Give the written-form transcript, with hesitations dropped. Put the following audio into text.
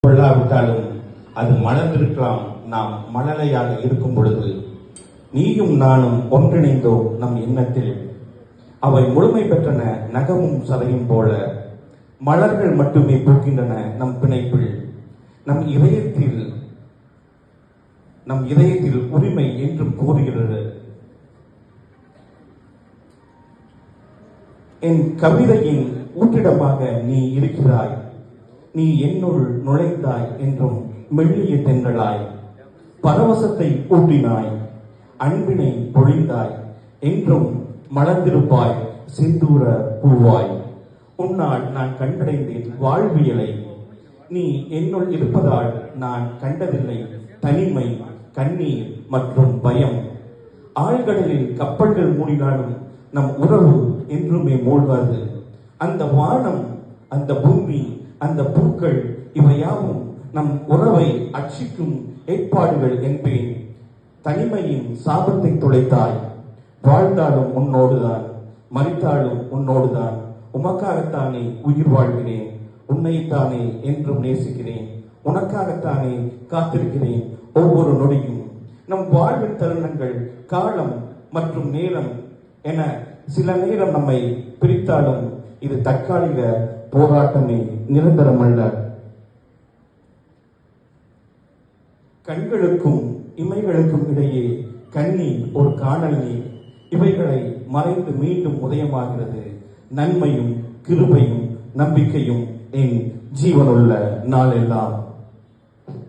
கொள்ளாவிட்டாலும் அது மலர்ந்திருக்கலாம். நாம் மழலையாக இருக்கும் பொழுது நீயும் நானும் ஒன்றிணைந்தோம் நம் எண்ணத்தில். அவை முழுமை பெற்றன நகமும் சதையும் போல. மலர்கள் மட்டுமே பூக்கின்றன நம் பிணைப்பில். நம் இதயத்தில் உரிமை என்றும் கூறுகிறது. என் கவிதையின் ஊற்றிடமாக நீ இருக்கிறாய். நீ என்னுள் நுழைந்தாய் என்றும் மெல்லிய தென்றலாய். பரவசத்தை ஊட்டினாய், அன்பினை பொழிந்தாய் என்றும் மலர்ந்திருப்பாய் செந்தூர பூவாய். உன்னால் நான் கண்டடைந்தேன் வாழ்வியலை. நீ என்னுள் இருப்பதால் நான் கண்டதில்லை தனிமை, கண்ணீர் மற்றும் பயம். ஆழ்கடலில் கப்பல்கள் மூடினாலும் நம் உறவு என்றுமே மூழ்காது. அந்த வானம், அந்த பூமி, அந்த பூக்கள் இவையாவும் நம் உறவை அர்ச்சிக்கும் ஏற்பாடுகள் என்பேன். தனிமையின் சாபத்தை துளைத்தாய். வாழ்ந்தாலும் உன்னோடுதான், மரித்தாலும் உன்னோடுதான். உமக்காகத்தானே உயிர் வாழ்கிறேன். உன்னைத்தானே என்றும் நேசிக்கிறேன். உனக்காகத்தானே காத்திருக்கிறேன் ஒவ்வொரு நொடியும். நம் வாழ்வின் தருணங்கள் காலம் மற்றும் நேரம் என சில நேரம் நம்மை பிரித்தாலும் இது தற்காலிக போராட்டமே, நிரந்தரமல்ல. கண்களுக்கும் இமைகளுக்கும் இடையே கண்ணீர் ஒரு காணல் நீர். இவைகளை மறைந்து மீண்டும் உதயமாகிறது நன்மையும் கிருபையும் நம்பிக்கையும் என் ஜீவனுள்ள நாளெல்லாம்.